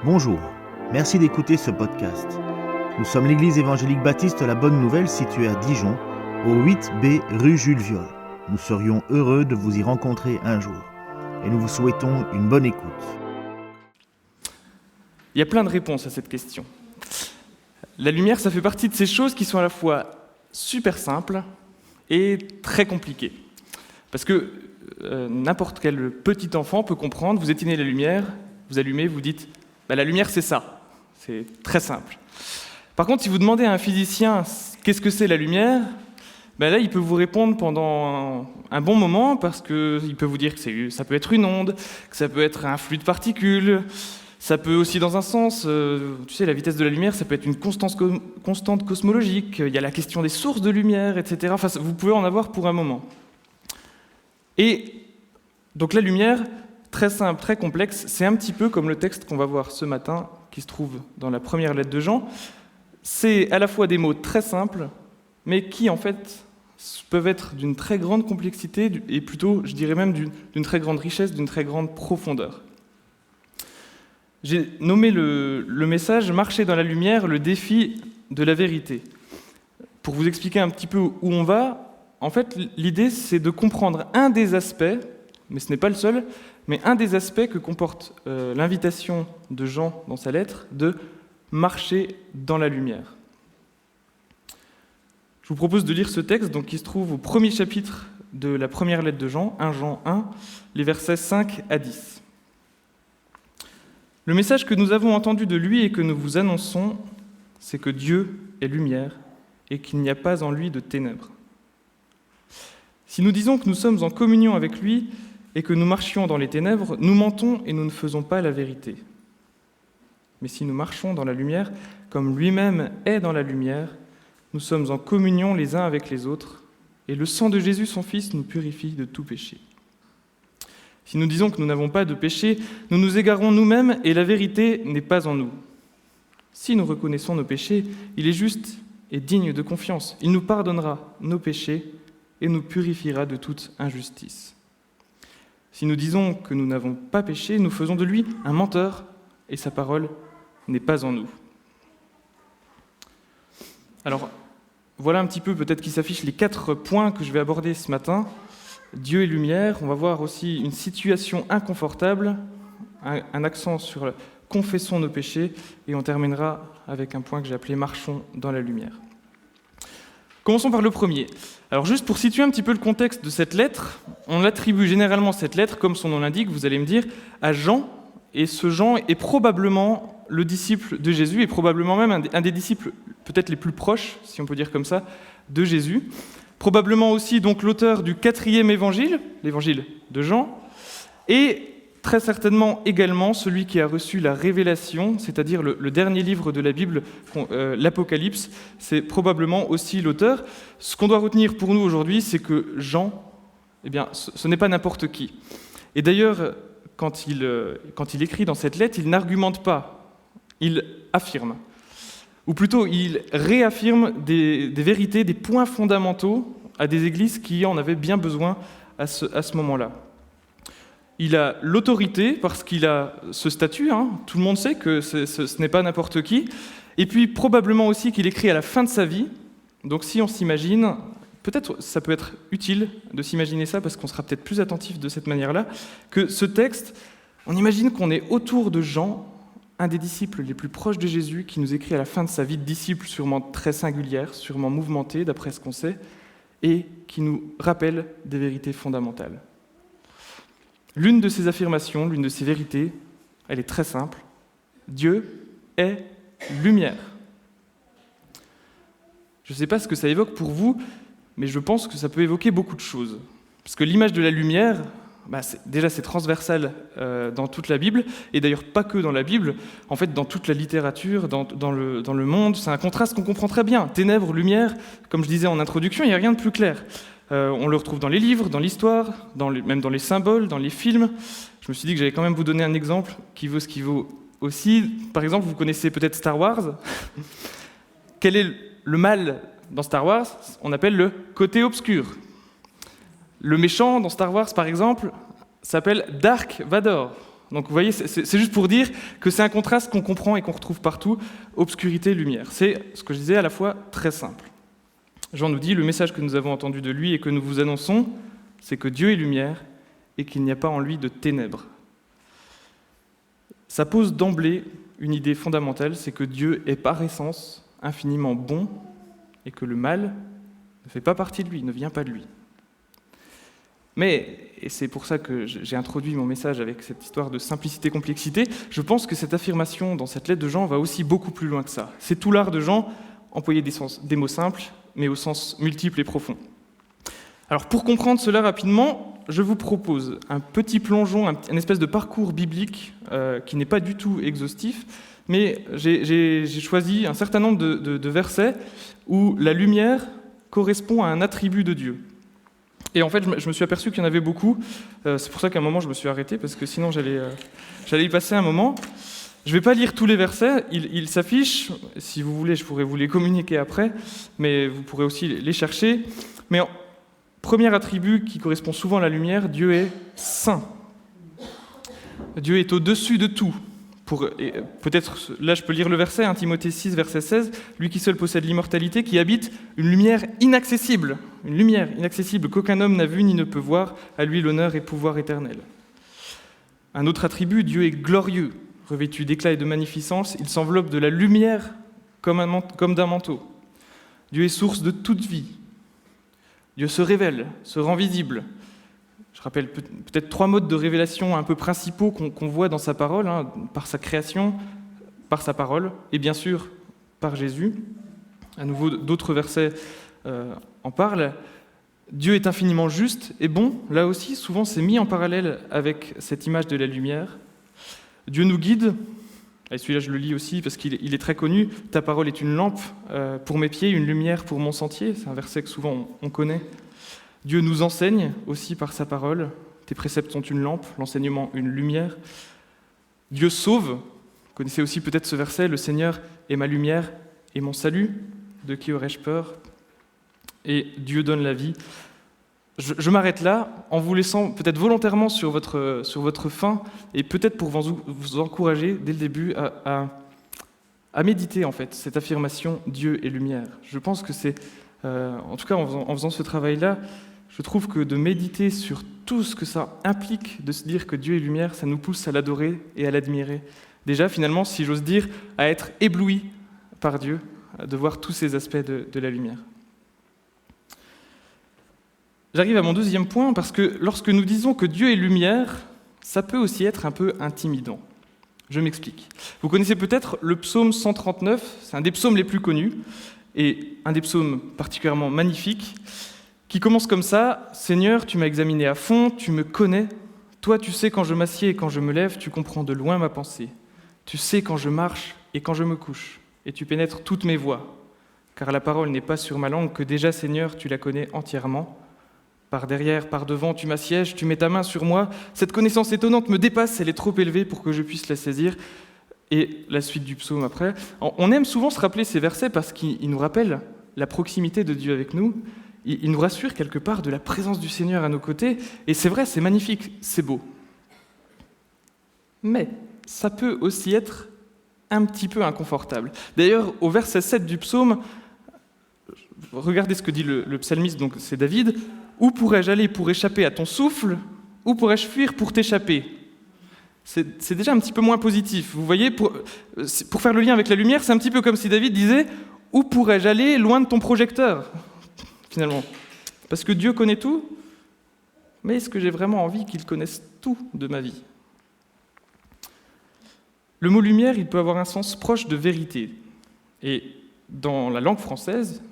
Bonjour, merci d'écouter ce podcast. Nous sommes l'église évangélique baptiste La Bonne Nouvelle située à Dijon, au 8B rue Jules Viol. Nous serions heureux de vous y rencontrer un jour et nous vous souhaitons une bonne écoute. Il y a plein de réponses à cette question. La lumière, ça fait partie de ces choses qui sont à la fois super simples et très compliquées. Parce que n'importe quel petit enfant peut comprendre, vous éteignez la lumière, vous allumez, vous dites « la lumière c'est ça ». C'est très simple. Par contre, si vous demandez à un physicien qu'est-ce que c'est la lumière, là il peut vous répondre pendant un bon moment parce qu'il peut vous dire que ça peut être une onde, que ça peut être un flux de particules, ça peut aussi dans un sens, la vitesse de la lumière, ça peut être une constante cosmologique, il y a la question des sources de lumière, etc. Enfin, vous pouvez en avoir pour un moment. Et donc la lumière, très simple, très complexe, c'est un petit peu comme le texte qu'on va voir ce matin, qui se trouve dans la première lettre de Jean. C'est à la fois des mots très simples, mais qui en fait peuvent être d'une très grande complexité, et plutôt, je dirais même, d'une très grande richesse, d'une très grande profondeur. J'ai nommé le message « Marcher dans la lumière, le défi de la vérité ». Pour vous expliquer un petit peu où on va, en fait, l'idée, c'est de comprendre un des aspects, mais ce n'est pas le seul, mais un des aspects que comporte l'invitation de Jean dans sa lettre, de marcher dans la lumière. Je vous propose de lire ce texte donc, qui se trouve au premier chapitre de la première lettre de Jean, 1 Jean 1, les versets 5 à 10. Le message que nous avons entendu de lui et que nous vous annonçons, c'est que Dieu est lumière et qu'il n'y a pas en lui de ténèbres. Si nous disons que nous sommes en communion avec lui et que nous marchions dans les ténèbres, nous mentons et nous ne faisons pas la vérité. Mais si nous marchons dans la lumière, comme lui-même est dans la lumière, nous sommes en communion les uns avec les autres, et le sang de Jésus, son Fils, nous purifie de tout péché. Si nous disons que nous n'avons pas de péché, nous nous égarons nous-mêmes et la vérité n'est pas en nous. Si nous reconnaissons nos péchés, il est juste et digne de confiance. Il nous pardonnera nos péchés et nous purifiera de toute injustice. Si nous disons que nous n'avons pas péché, nous faisons de lui un menteur et sa parole n'est pas en nous. Alors, voilà un petit peu peut-être qui s'affichent les 4 points que je vais aborder ce matin. Dieu et lumière, on va voir aussi une situation inconfortable, un accent sur confessons nos péchés, et on terminera avec un point que j'ai appelé marchons dans la lumière. Commençons par le premier. Alors juste pour situer un petit peu le contexte de cette lettre, on attribue généralement cette lettre, comme son nom l'indique, vous allez me dire, à Jean, et ce Jean est probablement le disciple de Jésus, et probablement même un des disciples peut-être les plus proches, si on peut dire comme ça, de Jésus. Probablement aussi donc l'auteur du 4e évangile, l'évangile de Jean, et très certainement également celui qui a reçu la révélation, c'est-à-dire le dernier livre de la Bible, l'Apocalypse, c'est probablement aussi l'auteur. Ce qu'on doit retenir pour nous aujourd'hui, c'est que Jean, ce n'est pas n'importe qui. Et d'ailleurs, quand il écrit dans cette lettre, il n'argumente pas, il affirme. Ou plutôt, il réaffirme des vérités, des points fondamentaux à des églises qui en avaient bien besoin à ce moment-là. Il a l'autorité parce qu'il a ce statut, tout le monde sait que ce n'est pas n'importe qui, et puis probablement aussi qu'il écrit à la fin de sa vie. Donc si on s'imagine, peut-être ça peut être utile de s'imaginer ça parce qu'on sera peut-être plus attentif de cette manière-là, que ce texte, on imagine qu'on est autour de Jean, un des disciples les plus proches de Jésus, qui nous écrit à la fin de sa vie de disciple, sûrement très singulière, sûrement mouvementée, d'après ce qu'on sait, et qui nous rappelle des vérités fondamentales. L'une de ces affirmations, l'une de ces vérités, elle est très simple. Dieu est lumière. Je ne sais pas ce que ça évoque pour vous, mais je pense que ça peut évoquer beaucoup de choses. Parce que l'image de la lumière, c'est transversal dans toute la Bible, et d'ailleurs pas que dans la Bible, en fait dans toute la littérature, dans le monde, c'est un contraste qu'on comprend très bien. Ténèbres, lumière, comme je disais en introduction, il n'y a rien de plus clair. On le retrouve dans les livres, dans l'histoire, même dans les symboles, dans les films. Je me suis dit que j'allais quand même vous donner un exemple qui vaut ce qui vaut aussi. Par exemple, vous connaissez peut-être Star Wars. Quel est le mal dans Star Wars? On appelle le côté obscur. Le méchant dans Star Wars, par exemple, s'appelle Dark Vador. Donc vous voyez, c'est juste pour dire que c'est un contraste qu'on comprend et qu'on retrouve partout, obscurité, lumière. C'est ce que je disais à la fois très simple. Jean nous dit, le message que nous avons entendu de lui et que nous vous annonçons, c'est que Dieu est lumière et qu'il n'y a pas en lui de ténèbres. Ça pose d'emblée une idée fondamentale, c'est que Dieu est par essence infiniment bon et que le mal ne fait pas partie de lui, ne vient pas de lui. Mais, et c'est pour ça que j'ai introduit mon message avec cette histoire de simplicité-complexité, je pense que cette affirmation dans cette lettre de Jean va aussi beaucoup plus loin que ça. C'est tout l'art de Jean, employer des mots simples, mais au sens multiple et profond. Alors pour comprendre cela rapidement, je vous propose un petit plongeon, un espèce de parcours biblique qui n'est pas du tout exhaustif, mais j'ai choisi un certain nombre de versets où la lumière correspond à un attribut de Dieu. Et en fait, je me suis aperçu qu'il y en avait beaucoup. C'est pour ça qu'à un moment, je me suis arrêté, parce que sinon, j'allais y passer un moment. Je ne vais pas lire tous les versets, ils s'affichent. Si vous voulez, je pourrais vous les communiquer après, mais vous pourrez aussi les chercher. Mais premier attribut qui correspond souvent à la lumière, Dieu est saint. Dieu est au-dessus de tout. Peut-être, là je peux lire le verset, 1 Timothée 6, verset 16, lui qui seul possède l'immortalité, qui habite une lumière inaccessible qu'aucun homme n'a vue ni ne peut voir, à lui l'honneur et pouvoir éternel. Un autre attribut, Dieu est glorieux, revêtu d'éclat et de magnificence, il s'enveloppe de la lumière comme d'un manteau. Dieu est source de toute vie. Dieu se révèle, se rend visible. Je rappelle peut-être 3 modes de révélation un peu principaux qu'on voit dans sa parole, par sa création, par sa parole, et bien sûr par Jésus. À nouveau, d'autres versets en parlent. Dieu est infiniment juste et bon. Là aussi, souvent, c'est mis en parallèle avec cette image de la lumière. Dieu nous guide. Et celui-là, je le lis aussi parce qu'il est très connu. « Ta parole est une lampe pour mes pieds, une lumière pour mon sentier ». C'est un verset que souvent on connaît. Dieu nous enseigne aussi par sa parole. Tes préceptes sont une lampe, l'enseignement une lumière. Dieu sauve. Vous connaissez aussi peut-être ce verset, « Le Seigneur est ma lumière et mon salut. De qui aurais-je peur ?» Et Dieu donne la vie. Je m'arrête là en vous laissant peut-être volontairement sur votre faim et peut-être pour vous encourager dès le début à méditer en fait cette affirmation « Dieu est lumière ». Je pense que c'est, en tout cas en faisant ce travail-là, je trouve que de méditer sur tout ce que ça implique de se dire que Dieu est lumière, ça nous pousse à l'adorer et à l'admirer. Déjà, finalement, si j'ose dire, à être ébloui par Dieu, de voir tous ces aspects de la lumière. J'arrive à mon deuxième point, parce que lorsque nous disons que Dieu est lumière, ça peut aussi être un peu intimidant. Je m'explique. Vous connaissez peut-être le psaume 139, c'est un des psaumes les plus connus, et un des psaumes particulièrement magnifiques, qui commence comme ça, « Seigneur, tu m'as examiné à fond, tu me connais. Toi, tu sais quand je m'assieds et quand je me lève, tu comprends de loin ma pensée. Tu sais quand je marche et quand je me couche, et tu pénètres toutes mes voies. Car la parole n'est pas sur ma langue, que déjà, Seigneur, tu la connais entièrement. Par derrière, par devant, tu m'assièges, tu mets ta main sur moi. Cette connaissance étonnante me dépasse, elle est trop élevée pour que je puisse la saisir. » Et la suite du psaume après. On aime souvent se rappeler ces versets parce qu'ils nous rappellent la proximité de Dieu avec nous. Ils nous rassurent quelque part de la présence du Seigneur à nos côtés. Et c'est vrai, c'est magnifique, c'est beau. Mais ça peut aussi être un petit peu inconfortable. D'ailleurs, au verset 7 du psaume, regardez ce que dit le psalmiste, donc c'est David. « Où pourrais-je aller pour échapper à ton souffle? Où pourrais-je fuir pour t'échapper ?» C'est déjà un petit peu moins positif. Vous voyez, pour faire le lien avec la lumière, c'est un petit peu comme si David disait « Où pourrais-je aller loin de ton projecteur ?» Finalement. Parce que Dieu connaît tout, mais est-ce que j'ai vraiment envie qu'il connaisse tout de ma vie? Le mot « lumière », il peut avoir un sens proche de vérité. Et dans la langue française,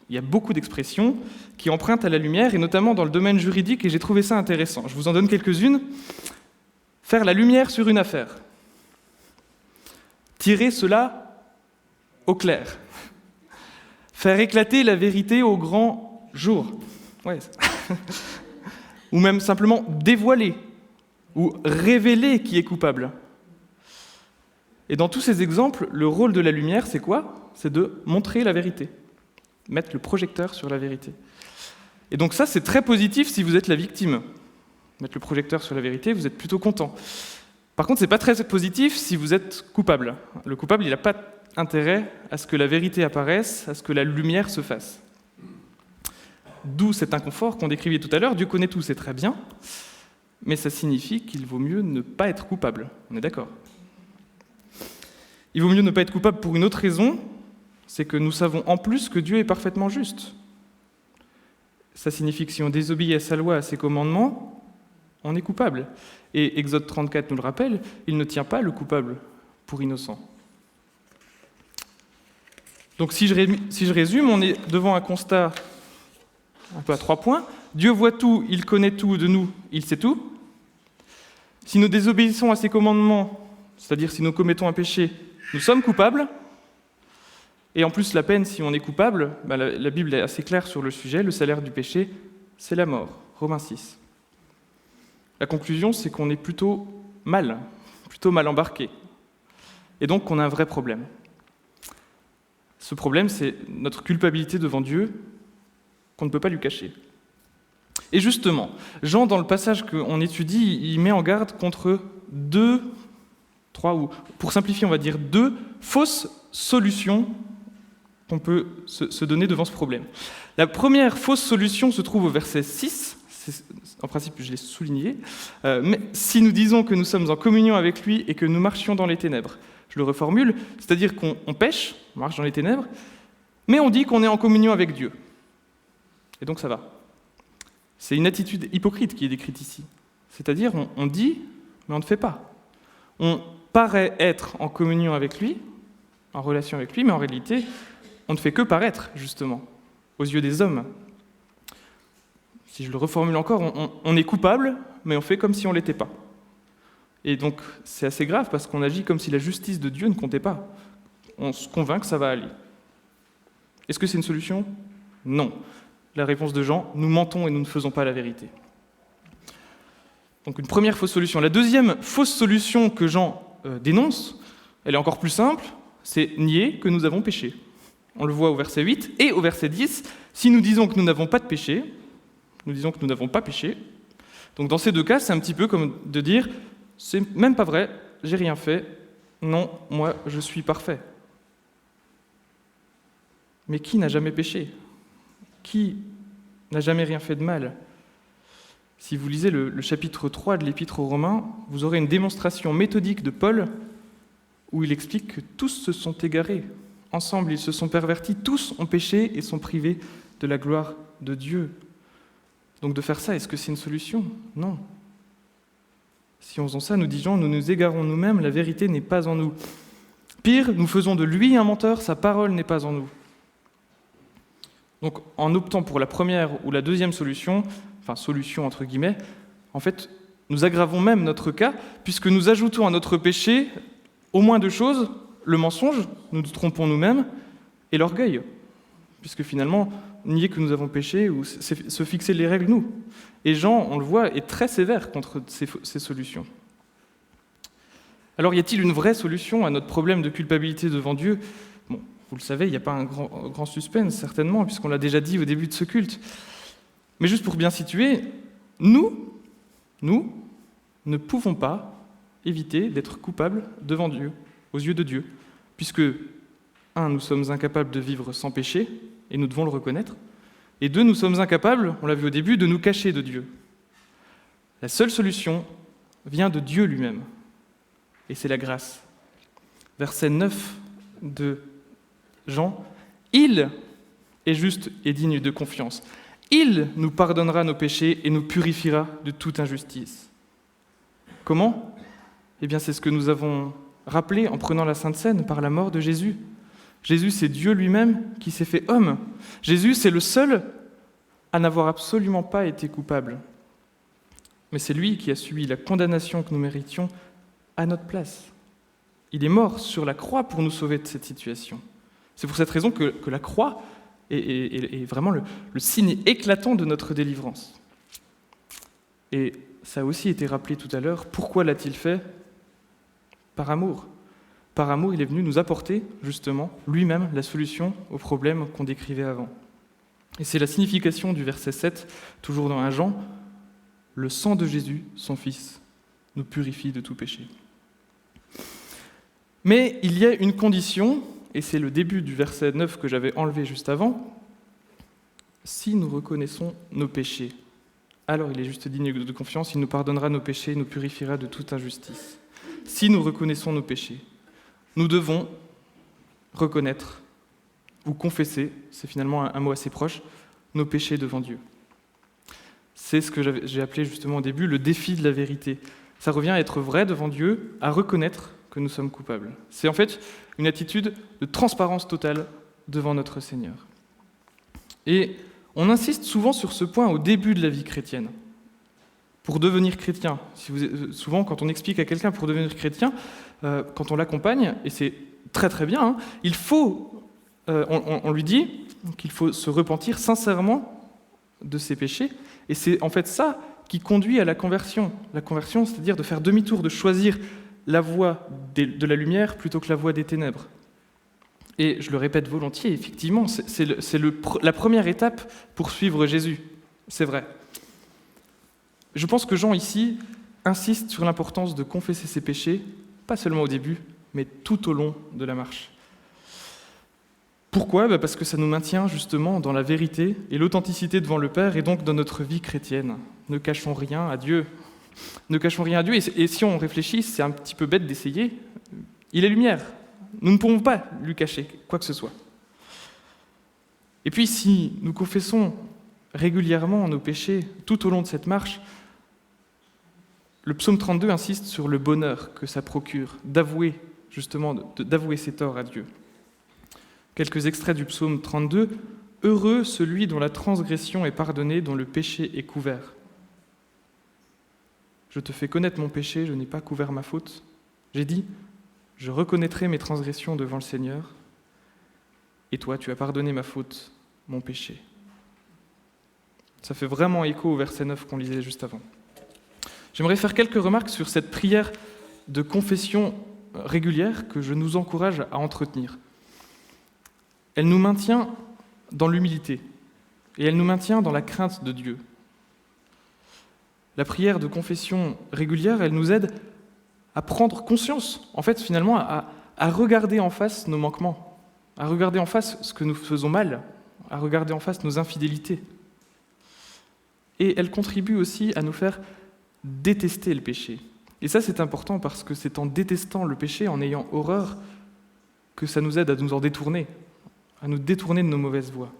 il y a beaucoup d'expressions qui empruntent à la lumière, et notamment dans le domaine juridique, et j'ai trouvé ça intéressant. Je vous en donne quelques-unes. Faire la lumière sur une affaire. Tirer cela au clair. Faire éclater la vérité au grand jour. Ouais. Ou même simplement dévoiler ou révéler qui est coupable. Et dans tous ces exemples, le rôle de la lumière, c'est quoi? C'est de montrer la vérité. Mettre le projecteur sur la vérité. Et donc ça, c'est très positif si vous êtes la victime. Mettre le projecteur sur la vérité, vous êtes plutôt content. Par contre, ce n'est pas très positif si vous êtes coupable. Le coupable, il n'a pas intérêt à ce que la vérité apparaisse, à ce que la lumière se fasse. D'où cet inconfort qu'on décrivait tout à l'heure. Dieu connaît tout, c'est très bien, mais ça signifie qu'il vaut mieux ne pas être coupable. On est d'accord ? Il vaut mieux ne pas être coupable pour une autre raison, c'est que nous savons en plus que Dieu est parfaitement juste. Ça signifie que si on désobéit à sa loi, à ses commandements, on est coupable. Et Exode 34 nous le rappelle, il ne tient pas le coupable pour innocent. Donc si je résume, on est devant un constat un peu à 3 points. Dieu voit tout, il connaît tout de nous, il sait tout. Si nous désobéissons à ses commandements, c'est-à-dire si nous commettons un péché, nous sommes coupables. Et en plus, la peine, si on est coupable, la Bible est assez claire sur le sujet, le salaire du péché, c'est la mort. Romains 6. La conclusion, c'est qu'on est plutôt mal embarqué. Et donc qu'on a un vrai problème. Ce problème, c'est notre culpabilité devant Dieu, qu'on ne peut pas lui cacher. Et justement, Jean, dans le passage qu'on étudie, il met en garde contre pour simplifier, on va dire 2 fausses solutions qu'on peut se donner devant ce problème. La première fausse solution se trouve au verset 6, en principe je l'ai souligné, mais si nous disons que nous sommes en communion avec lui et que nous marchions dans les ténèbres, je le reformule, c'est-à-dire qu'on pêche, on marche dans les ténèbres, mais on dit qu'on est en communion avec Dieu. Et donc ça va. C'est une attitude hypocrite qui est décrite ici. C'est-à-dire on dit, mais on ne fait pas. On paraît être en communion avec lui, en relation avec lui, mais en réalité, on ne fait que paraître, justement, aux yeux des hommes. Si je le reformule encore, on est coupable, mais on fait comme si on ne l'était pas. Et donc, c'est assez grave parce qu'on agit comme si la justice de Dieu ne comptait pas. On se convainc que ça va aller. Est-ce que c'est une solution ? Non. La réponse de Jean, nous mentons et nous ne faisons pas la vérité. Donc une première fausse solution. La deuxième fausse solution que Jean dénonce, elle est encore plus simple, c'est nier que nous avons péché. On le voit au verset 8 et au verset 10. Si nous disons que nous n'avons pas de péché, nous disons que nous n'avons pas péché. Donc dans ces 2 cas, c'est un petit peu comme de dire « c'est même pas vrai, j'ai rien fait, non, moi je suis parfait ». Mais qui n'a jamais péché ? Qui n'a jamais rien fait de mal ? Si vous lisez le chapitre 3 de l'Épître aux Romains, vous aurez une démonstration méthodique de Paul où il explique que tous se sont égarés. Ensemble, ils se sont pervertis, tous ont péché et sont privés de la gloire de Dieu. Donc de faire ça, est-ce que c'est une solution ? Non. Si on faisait ça, nous disons, nous nous égarons nous-mêmes, la vérité n'est pas en nous. Pire, nous faisons de lui un menteur, sa parole n'est pas en nous. Donc en optant pour la première ou la deuxième solution, enfin solution entre guillemets, en fait, nous aggravons même notre cas, puisque nous ajoutons à notre péché au moins 2 choses, le mensonge, nous nous trompons nous-mêmes, et l'orgueil, puisque finalement, nier que nous avons péché, ou c'est se fixer les règles nous. Et Jean, on le voit, est très sévère contre ces solutions. Alors y a-t-il une vraie solution à notre problème de culpabilité devant Dieu ? Bon, vous le savez, il n'y a pas un grand suspense, certainement, puisqu'on l'a déjà dit au début de ce culte. Mais juste pour bien situer, nous ne pouvons pas éviter d'être coupables devant Dieu, aux yeux de Dieu, puisque, 1, nous sommes incapables de vivre sans péché, et nous devons le reconnaître, et 2, nous sommes incapables, on l'a vu au début, de nous cacher de Dieu. La seule solution vient de Dieu lui-même, et c'est la grâce. Verset 9 de Jean, « Il est juste et digne de confiance. Il nous pardonnera nos péchés et nous purifiera de toute injustice. » Comment ? Eh bien, c'est ce que nous avons rappelé en prenant la Sainte Seine par la mort de Jésus. Jésus, c'est Dieu lui-même qui s'est fait homme. Jésus, c'est le seul à n'avoir absolument pas été coupable. Mais c'est lui qui a subi la condamnation que nous méritions à notre place. Il est mort sur la croix pour nous sauver de cette situation. C'est pour cette raison que la croix est vraiment le signe éclatant de notre délivrance. Et ça a aussi été rappelé tout à l'heure. Pourquoi l'a-t-il fait ? Par amour. Par amour, il est venu nous apporter, justement, lui-même, la solution aux problèmes qu'on décrivait avant. Et c'est la signification du verset 7, toujours dans 1 Jean, « Le sang de Jésus, son Fils, nous purifie de tout péché. » Mais il y a une condition, et c'est le début du verset 9 que j'avais enlevé juste avant. Si nous reconnaissons nos péchés, alors il est juste digne de confiance, il nous pardonnera nos péchés, nous purifiera de toute injustice. Si nous reconnaissons nos péchés, nous devons reconnaître ou confesser, c'est finalement un mot assez proche, nos péchés devant Dieu. C'est ce que j'ai appelé justement au début le défi de la vérité. Ça revient à être vrai devant Dieu, à reconnaître que nous sommes coupables. C'est en fait une attitude de transparence totale devant notre Seigneur. Et on insiste souvent sur ce point au début de la vie chrétienne. Pour devenir chrétien, souvent quand on explique à quelqu'un pour devenir chrétien, quand on l'accompagne, et c'est très très bien, hein, on lui dit qu'il faut se repentir sincèrement de ses péchés, et c'est en fait ça qui conduit à la conversion. La conversion, c'est-à-dire de faire demi-tour, de choisir la voie de la lumière plutôt que la voie des ténèbres. Et je le répète volontiers, effectivement, c'est la première étape pour suivre Jésus. C'est vrai. Je pense que Jean, ici, insiste sur l'importance de confesser ses péchés, pas seulement au début, mais tout au long de la marche. Pourquoi ? Parce que ça nous maintient justement dans la vérité et l'authenticité devant le Père, et donc dans notre vie chrétienne. Ne cachons rien à Dieu. Ne cachons rien à Dieu, et si on réfléchit, c'est un petit peu bête d'essayer. Il est lumière. Nous ne pouvons pas lui cacher quoi que ce soit. Et puis, si nous confessons régulièrement nos péchés tout au long de cette marche, le psaume 32 insiste sur le bonheur que ça procure d'avouer, justement, d'avouer ses torts à Dieu. Quelques extraits du psaume 32. « Heureux celui dont la transgression est pardonnée, dont le péché est couvert. Je te fais connaître mon péché, je n'ai pas couvert ma faute. J'ai dit, je reconnaîtrai mes transgressions devant le Seigneur, et toi, tu as pardonné ma faute, mon péché. » Ça fait vraiment écho au verset 9 qu'on lisait juste avant. J'aimerais faire quelques remarques sur cette prière de confession régulière que je nous encourage à entretenir. Elle nous maintient dans l'humilité et elle nous maintient dans la crainte de Dieu. La prière de confession régulière, elle nous aide à prendre conscience, en fait, finalement, à regarder en face nos manquements, à regarder en face ce que nous faisons mal, à regarder en face nos infidélités. Et elle contribue aussi à nous faire détester le péché. Et ça, c'est important parce que c'est en détestant le péché, en ayant horreur, que ça nous aide à nous en détourner, à nous détourner de nos mauvaises voies.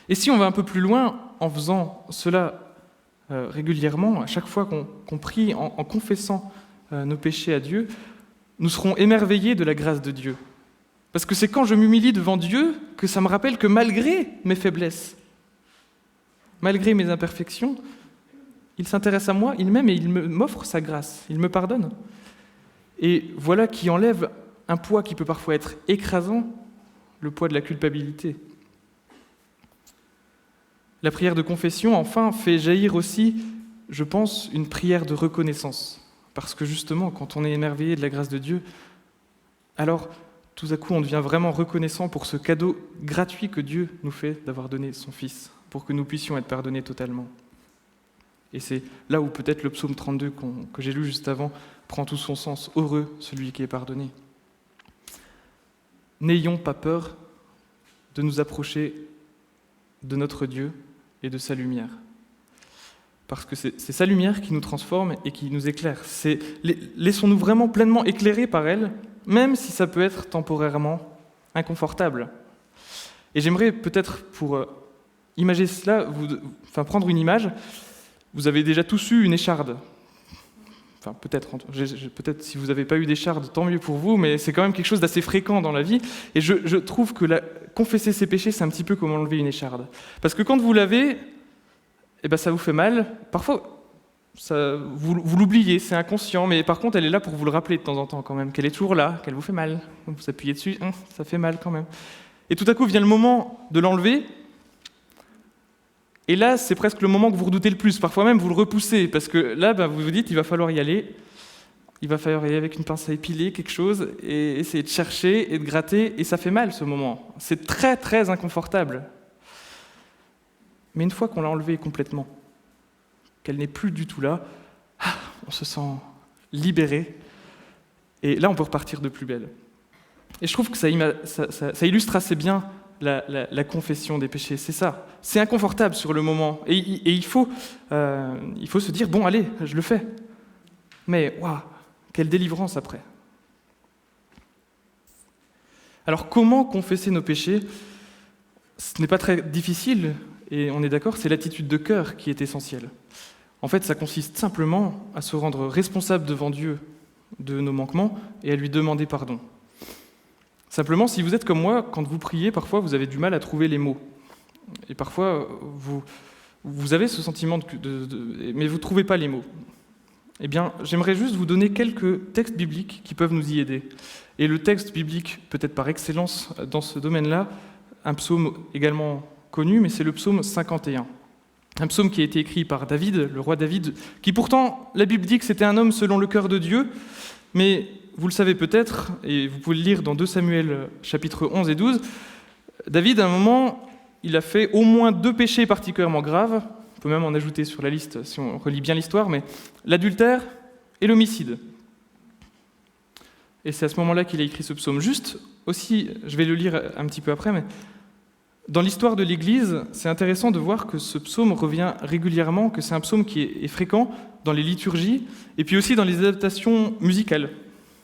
Et si on va un peu plus loin, en faisant cela régulièrement, à chaque fois qu'on prie, en confessant nos péchés à Dieu, nous serons émerveillés de la grâce de Dieu. Parce que c'est quand je m'humilie devant Dieu que ça me rappelle que malgré mes faiblesses, malgré mes imperfections, il s'intéresse à moi, il m'aime et il m'offre sa grâce, il me pardonne. Et voilà qui enlève un poids qui peut parfois être écrasant, le poids de la culpabilité. La prière de confession, enfin, fait jaillir aussi, je pense, une prière de reconnaissance. Parce que justement, quand on est émerveillé de la grâce de Dieu, alors tout à coup, on devient vraiment reconnaissant pour ce cadeau gratuit que Dieu nous fait d'avoir donné son Fils, pour que nous puissions être pardonnés totalement. Et c'est là où peut-être le psaume 32 que j'ai lu juste avant prend tout son sens. Heureux celui qui est pardonné. N'ayons pas peur de nous approcher de notre Dieu et de sa lumière. Parce que c'est sa lumière qui nous transforme et qui nous éclaire. Laissons-nous vraiment pleinement éclairer par elle, même si ça peut être temporairement inconfortable. Et j'aimerais peut-être, pour imager cela, prendre une image. Vous avez déjà tous eu une écharde. Enfin, peut-être si vous n'avez pas eu d'écharde, tant mieux pour vous, mais c'est quand même quelque chose d'assez fréquent dans la vie. Et je trouve que confesser ses péchés, c'est un petit peu comme enlever une écharde. Parce que quand vous l'avez, ça vous fait mal. Parfois, vous l'oubliez, c'est inconscient, mais par contre, elle est là pour vous le rappeler de temps en temps quand même, qu'elle est toujours là, qu'elle vous fait mal. Vous appuyez dessus, ça fait mal quand même. Et tout à coup vient le moment de l'enlever. Et là, c'est presque le moment que vous redoutez le plus. Parfois même, vous le repoussez, parce que là, vous vous dites, il va falloir y aller. Il va falloir y aller avec une pince à épiler, quelque chose, et essayer de chercher et de gratter, et ça fait mal, ce moment. C'est très, très inconfortable. Mais une fois qu'on l'a enlevée complètement, qu'elle n'est plus du tout là, on se sent libéré, Et là, on peut repartir de plus belle. Et je trouve que ça illustre assez bien la confession des péchés. C'est ça. C'est inconfortable sur le moment. Et il faut se dire, bon, allez, je le fais. Mais, waouh, quelle délivrance après. Alors, comment confesser nos péchés ? Ce n'est pas très difficile, et on est d'accord, c'est l'attitude de cœur qui est essentielle. En fait, ça consiste simplement à se rendre responsable devant Dieu de nos manquements et à lui demander pardon. Simplement, si vous êtes comme moi, quand vous priez, parfois vous avez du mal à trouver les mots. Et parfois, vous avez ce sentiment, mais vous ne trouvez pas les mots. Eh bien, j'aimerais juste vous donner quelques textes bibliques qui peuvent nous y aider. Et le texte biblique, peut-être par excellence dans ce domaine-là, un psaume également connu, mais c'est le psaume 51. Un psaume qui a été écrit par David, le roi David, qui pourtant, la Bible dit que c'était un homme selon le cœur de Dieu, mais vous le savez peut-être, et vous pouvez le lire dans 2 Samuel, chapitres 11 et 12, David, à un moment, il a fait au moins 2 péchés particulièrement graves, on peut même en ajouter sur la liste si on relit bien l'histoire, mais l'adultère et l'homicide. Et c'est à ce moment-là qu'il a écrit ce psaume. Juste aussi, je vais le lire un petit peu après, mais dans l'histoire de l'Église, c'est intéressant de voir que ce psaume revient régulièrement, que c'est un psaume qui est fréquent dans les liturgies, et puis aussi dans les adaptations musicales.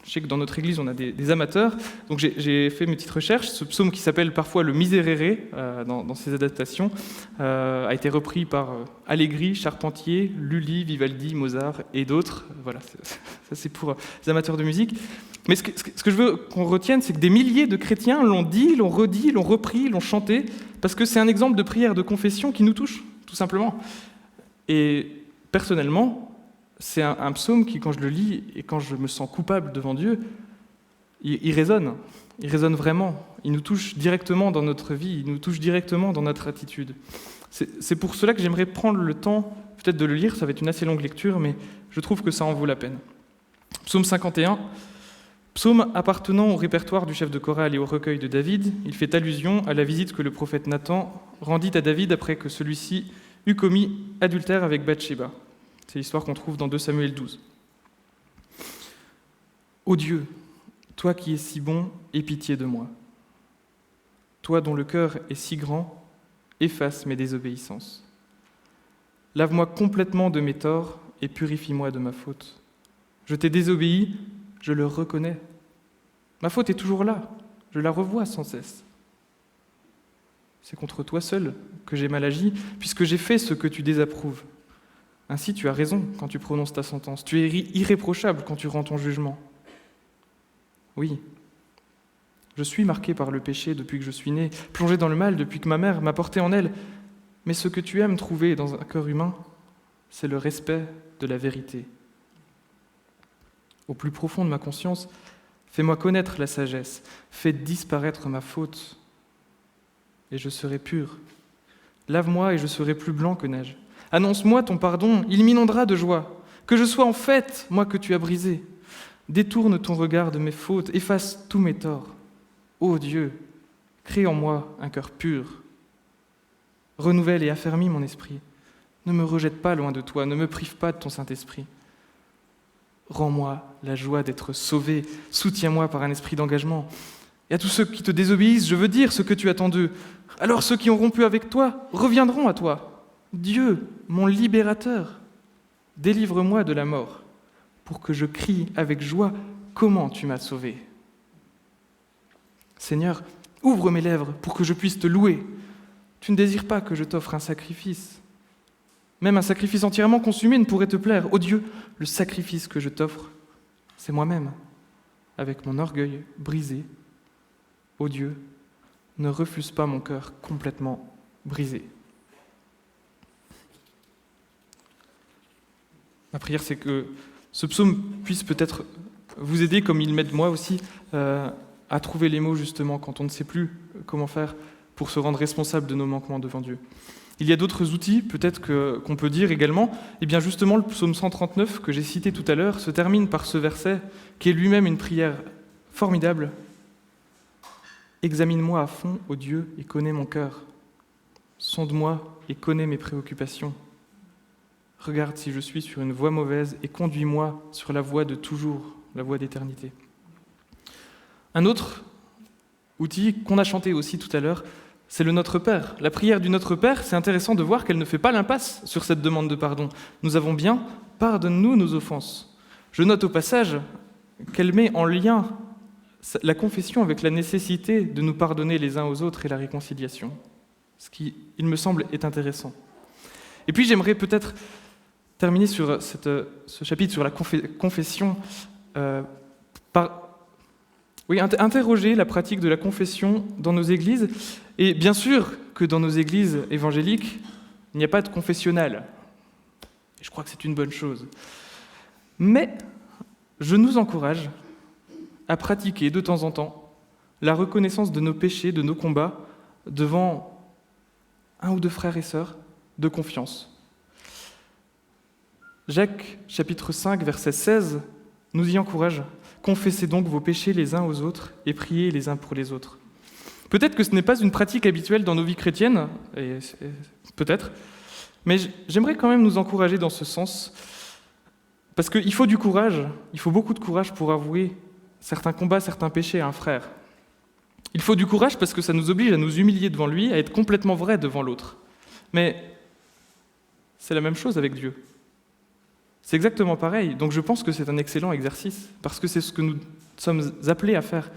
Je sais que dans notre Église, on a des amateurs, donc j'ai fait mes petites recherches. Ce psaume qui s'appelle parfois le Miserere, dans ses adaptations, a été repris par Allegri, Charpentier, Lully, Vivaldi, Mozart et d'autres. Voilà, ça c'est pour les amateurs de musique. Mais ce que je veux qu'on retienne, c'est que des milliers de chrétiens l'ont dit, l'ont redit, l'ont repris, l'ont chanté, parce que c'est un exemple de prière de confession qui nous touche, tout simplement. Et personnellement, c'est un psaume qui, quand je le lis et quand je me sens coupable devant Dieu, il résonne. Il résonne vraiment. Il nous touche directement dans notre vie, il nous touche directement dans notre attitude. C'est pour cela que j'aimerais prendre le temps, peut-être de le lire, ça va être une assez longue lecture, mais je trouve que ça en vaut la peine. Psaume 51. Psaume appartenant au répertoire du chef de chorale et au recueil de David, il fait allusion à la visite que le prophète Nathan rendit à David après que celui-ci eut commis adultère avec Bathsheba. C'est l'histoire qu'on trouve dans 2 Samuel 12. Ô Dieu, toi qui es si bon, aie pitié de moi. Toi dont le cœur est si grand, efface mes désobéissances. Lave-moi complètement de mes torts et purifie-moi de ma faute. Je t'ai désobéi, je le reconnais. Ma faute est toujours là, je la revois sans cesse. C'est contre toi seul que j'ai mal agi, puisque j'ai fait ce que tu désapprouves. Ainsi, tu as raison quand tu prononces ta sentence. Tu es irréprochable quand tu rends ton jugement. Oui, je suis marqué par le péché depuis que je suis né, plongé dans le mal depuis que ma mère m'a porté en elle. Mais ce que tu aimes trouver dans un cœur humain, c'est le respect de la vérité. Au plus profond de ma conscience, fais-moi connaître la sagesse, fais disparaître ma faute, et je serai pur. Lave-moi et je serai plus blanc que neige. Annonce-moi ton pardon, il m'inondera de joie. Que je sois en fête, moi que tu as brisé. Détourne ton regard de mes fautes, efface tous mes torts. Ô Dieu, crée en moi un cœur pur. Renouvelle et affermis mon esprit. Ne me rejette pas loin de toi, ne me prive pas de ton Saint-Esprit. Rends-moi la joie d'être sauvé, soutiens-moi par un esprit d'engagement. Et à tous ceux qui te désobéissent, je veux dire ce que tu attends d'eux. Alors ceux qui ont rompu avec toi reviendront à toi. Dieu, mon libérateur, délivre-moi de la mort, pour que je crie avec joie comment tu m'as sauvé. Seigneur, ouvre mes lèvres pour que je puisse te louer. Tu ne désires pas que je t'offre un sacrifice. Même un sacrifice entièrement consumé ne pourrait te plaire. Ô Dieu, le sacrifice que je t'offre, c'est moi-même, avec mon orgueil brisé. Ô Dieu, ne refuse pas mon cœur complètement brisé. Ma prière, c'est que ce psaume puisse peut-être vous aider, comme il m'aide moi aussi, à trouver les mots justement quand on ne sait plus comment faire pour se rendre responsable de nos manquements devant Dieu. Il y a d'autres outils, peut-être qu'on peut dire également. Eh bien justement, le psaume 139 que j'ai cité tout à l'heure se termine par ce verset qui est lui-même une prière formidable. « Examine-moi à fond, ô Dieu, et connais mon cœur. Sonde-moi et connais mes préoccupations. Regarde si je suis sur une voie mauvaise et conduis-moi sur la voie de toujours, la voie d'éternité. » Un autre outil qu'on a chanté aussi tout à l'heure, c'est le Notre Père. La prière du Notre Père, c'est intéressant de voir qu'elle ne fait pas l'impasse sur cette demande de pardon. Nous avons bien « pardonne-nous nos offenses ». Je note au passage qu'elle met en lien la confession avec la nécessité de nous pardonner les uns aux autres et la réconciliation, ce qui, il me semble, est intéressant. Et puis j'aimerais peut-être terminer sur ce chapitre sur la confession interroger la pratique de la confession dans nos églises. Et bien sûr que dans nos églises évangéliques, il n'y a pas de confessionnal. Et je crois que c'est une bonne chose. Mais je nous encourage à pratiquer de temps en temps la reconnaissance de nos péchés, de nos combats, devant un ou deux frères et sœurs de confiance. Jacques, chapitre 5, verset 16, nous y encourage. « Confessez donc vos péchés les uns aux autres et priez les uns pour les autres. » Peut-être que ce n'est pas une pratique habituelle dans nos vies chrétiennes, peut-être, mais j'aimerais quand même nous encourager dans ce sens, parce qu'il faut du courage, il faut beaucoup de courage pour avouer certains combats, certains péchés à un frère. Il faut du courage parce que ça nous oblige à nous humilier devant lui, à être complètement vrai devant l'autre. Mais c'est la même chose avec Dieu. C'est exactement pareil. Donc je pense que c'est un excellent exercice, parce que c'est ce que nous sommes appelés à faire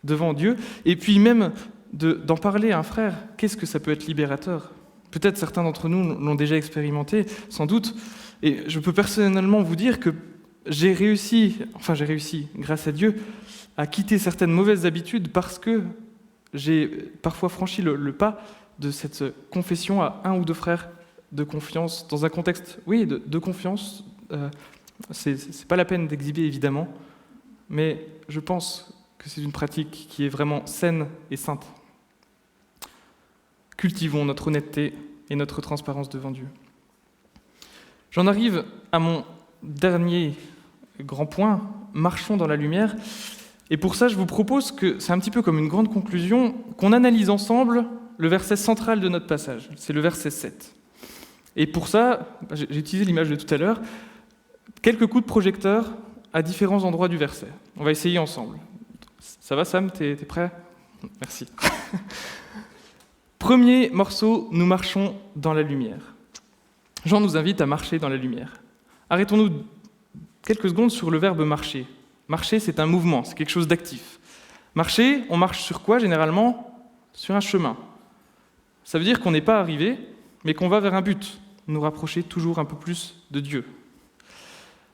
devant Dieu. Et puis même d'en parler à un frère, qu'est-ce que ça peut être libérateur ? Peut-être certains d'entre nous l'ont déjà expérimenté, sans doute. Et je peux personnellement vous dire que j'ai réussi, grâce à Dieu, à quitter certaines mauvaises habitudes parce que j'ai parfois franchi le pas de cette confession à un ou deux frères de confiance, dans un contexte, de confiance. C'est pas la peine d'exhiber, évidemment, mais je pense que c'est une pratique qui est vraiment saine et sainte. Cultivons notre honnêteté et notre transparence devant Dieu. J'en arrive à mon dernier grand point, marchons dans la lumière. Et pour ça, je vous propose que, c'est un petit peu comme une grande conclusion, qu'on analyse ensemble le verset central de notre passage. C'est le verset 7. Et pour ça, j'ai utilisé l'image de tout à l'heure, quelques coups de projecteur à différents endroits du verset. On va essayer ensemble. Ça va, Sam ? T'es prêt ? Merci. Premier morceau, nous marchons dans la lumière. Jean nous invite à marcher dans la lumière. Arrêtons-nous quelques secondes sur le verbe marcher. Marcher, c'est un mouvement, c'est quelque chose d'actif. Marcher, on marche sur quoi généralement ? Sur un chemin. Ça veut dire qu'on n'est pas arrivé, mais qu'on va vers un but, nous rapprocher toujours un peu plus de Dieu.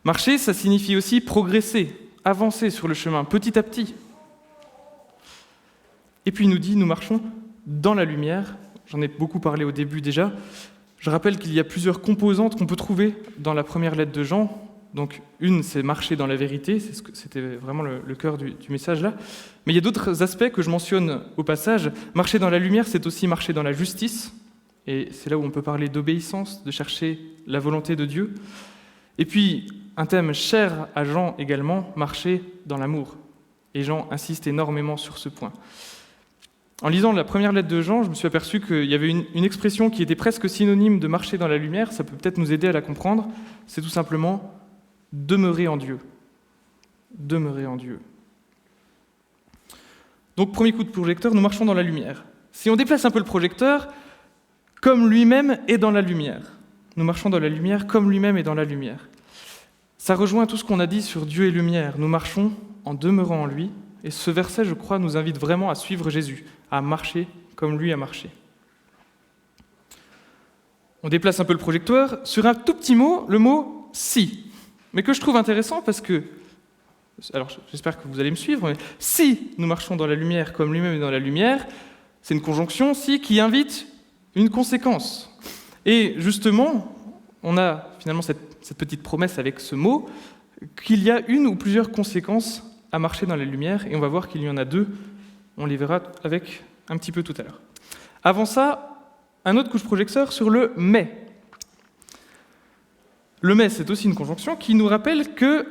Marcher, ça signifie aussi progresser, avancer sur le chemin, petit à petit. Et puis il nous dit, nous marchons dans la lumière. J'en ai beaucoup parlé au début déjà. Je rappelle qu'il y a plusieurs composantes qu'on peut trouver dans la première lettre de Jean. Donc une, c'est marcher dans la vérité, c'était vraiment le cœur du message là. Mais il y a d'autres aspects que je mentionne au passage. Marcher dans la lumière, c'est aussi marcher dans la justice. Et c'est là où on peut parler d'obéissance, de chercher la volonté de Dieu. Et puis, un thème cher à Jean également, marcher dans l'amour. Et Jean insiste énormément sur ce point. En lisant la première lettre de Jean, je me suis aperçu qu'il y avait une expression qui était presque synonyme de marcher dans la lumière, ça peut peut-être nous aider à la comprendre, c'est tout simplement demeurer en Dieu. Demeurer en Dieu. Donc, premier coup de projecteur, nous marchons dans la lumière. Si on déplace un peu le projecteur, comme lui-même est dans la lumière. Nous marchons dans la lumière comme lui-même est dans la lumière. Ça rejoint tout ce qu'on a dit sur Dieu et lumière. Nous marchons en demeurant en lui. Et ce verset, je crois, nous invite vraiment à suivre Jésus, à marcher comme lui a marché. On déplace un peu le projecteur sur un tout petit mot, le mot « si », mais que je trouve intéressant parce que, alors j'espère que vous allez me suivre, mais si nous marchons dans la lumière comme lui-même est dans la lumière, c'est une conjonction « si » qui invite une conséquence. Et justement, on a finalement cette petite promesse avec ce mot, qu'il y a une ou plusieurs conséquences à marcher dans la lumière, et on va voir qu'il y en a deux. On les verra avec un petit peu tout à l'heure. Avant ça, un autre coup de projecteur sur le « mais ». Le « mais », c'est aussi une conjonction qui nous rappelle qu'il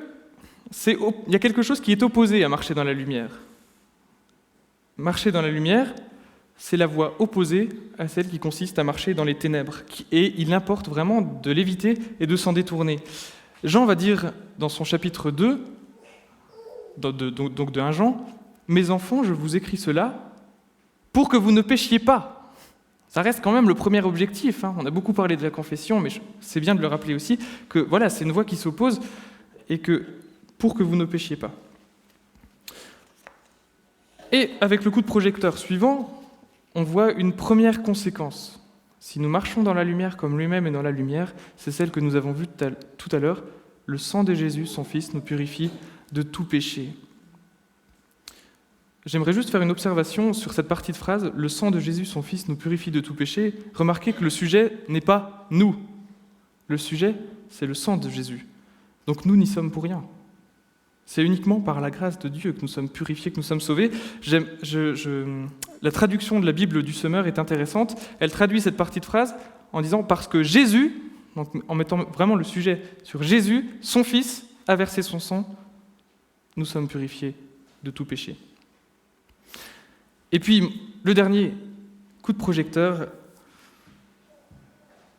y a quelque chose qui est opposé à marcher dans la lumière. Marcher dans la lumière, c'est la voie opposée à celle qui consiste à marcher dans les ténèbres. Et il importe vraiment de l'éviter et de s'en détourner. Jean va dire dans son chapitre 2, donc de 1 Jean, « Mes enfants, je vous écris cela pour que vous ne péchiez pas ». Ça reste quand même le premier objectif. On a beaucoup parlé de la confession, mais c'est bien de le rappeler aussi, que voilà, c'est une voie qui s'oppose, et que pour que vous ne péchiez pas. Et avec le coup de projecteur suivant, on voit une première conséquence. Si nous marchons dans la lumière comme lui-même est dans la lumière, c'est celle que nous avons vue tout à l'heure, le sang de Jésus, son Fils, nous purifie de tout péché. J'aimerais juste faire une observation sur cette partie de phrase, le sang de Jésus, son Fils, nous purifie de tout péché. Remarquez que le sujet n'est pas nous. Le sujet, c'est le sang de Jésus. Donc nous n'y sommes pour rien. C'est uniquement par la grâce de Dieu que nous sommes purifiés, que nous sommes sauvés. La traduction de la Bible du Semeur est intéressante. Elle traduit cette partie de phrase en disant « parce que Jésus », donc en mettant vraiment le sujet sur Jésus, son Fils, a versé son sang, nous sommes purifiés de tout péché. Et puis, le dernier coup de projecteur,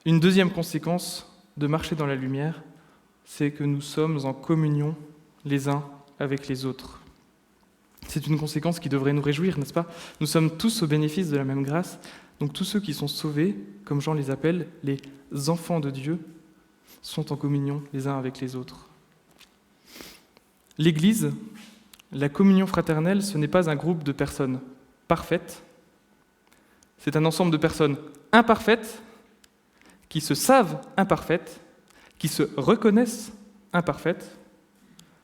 une deuxième conséquence de marcher dans la lumière, c'est que nous sommes en communion les uns avec les autres. C'est une conséquence qui devrait nous réjouir, n'est-ce pas ? Nous sommes tous au bénéfice de la même grâce, donc tous ceux qui sont sauvés, comme Jean les appelle, les enfants de Dieu, sont en communion les uns avec les autres. L'Église, la communion fraternelle, ce n'est pas un groupe de personnes parfaites, c'est un ensemble de personnes imparfaites, qui se savent imparfaites, qui se reconnaissent imparfaites,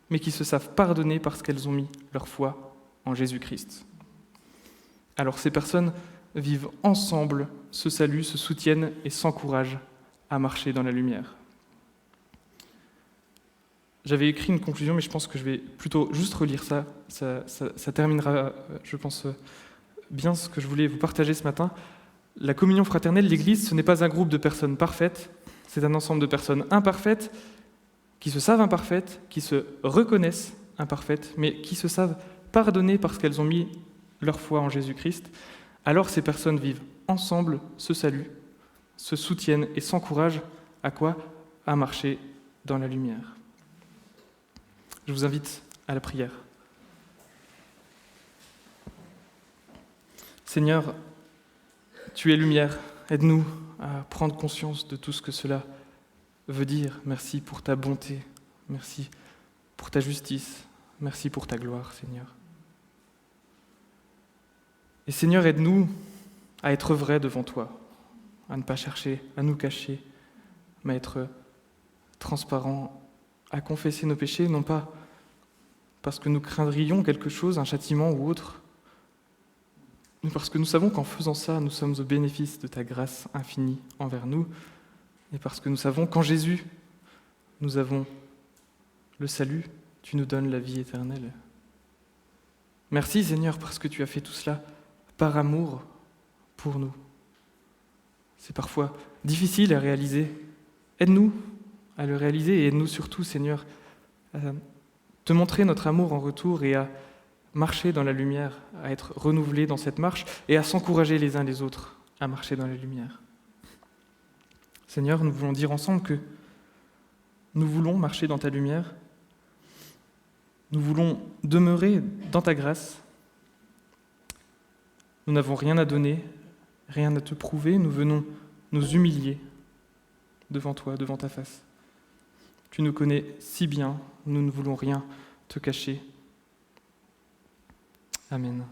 mais qui se savent pardonner parce qu'elles ont mis leur foi en Jésus-Christ. Alors ces personnes vivent ensemble ce salut, se soutiennent et s'encouragent à marcher dans la lumière. J'avais écrit une conclusion, mais je pense que je vais plutôt juste relire ça. Ça terminera, je pense, bien ce que je voulais vous partager ce matin. La communion fraternelle, l'Église, ce n'est pas un groupe de personnes parfaites, c'est un ensemble de personnes imparfaites, qui se savent imparfaites, qui se reconnaissent imparfaites, mais qui se savent pardonner parce qu'elles ont mis leur foi en Jésus-Christ. Alors ces personnes vivent ensemble ce salut, se soutiennent et s'encouragent à quoi ? À marcher dans la lumière. Je vous invite à la prière. Seigneur, tu es lumière, aide-nous à prendre conscience de tout ce que cela veut dire. Merci pour ta bonté, merci pour ta justice, merci pour ta gloire, Seigneur. Et Seigneur, aide-nous à être vrais devant toi, à ne pas chercher à nous cacher, mais à être transparents, à confesser nos péchés, non pas parce que nous craindrions quelque chose, un châtiment ou autre, mais parce que nous savons qu'en faisant ça, nous sommes au bénéfice de ta grâce infinie envers nous, et parce que nous savons qu'en Jésus, nous avons le salut, tu nous donnes la vie éternelle. Merci Seigneur, parce que tu as fait tout cela par amour pour nous. C'est parfois difficile à réaliser. Aide-nous à le réaliser et aide-nous surtout, Seigneur, à te montrer notre amour en retour et à marcher dans la lumière, à être renouvelés dans cette marche et à s'encourager les uns les autres à marcher dans la lumière. Seigneur, nous voulons dire ensemble que nous voulons marcher dans ta lumière, nous voulons demeurer dans ta grâce. Nous n'avons rien à donner, rien à te prouver, nous venons nous humilier devant toi, devant ta face. Tu nous connais si bien, nous ne voulons rien te cacher. Amen.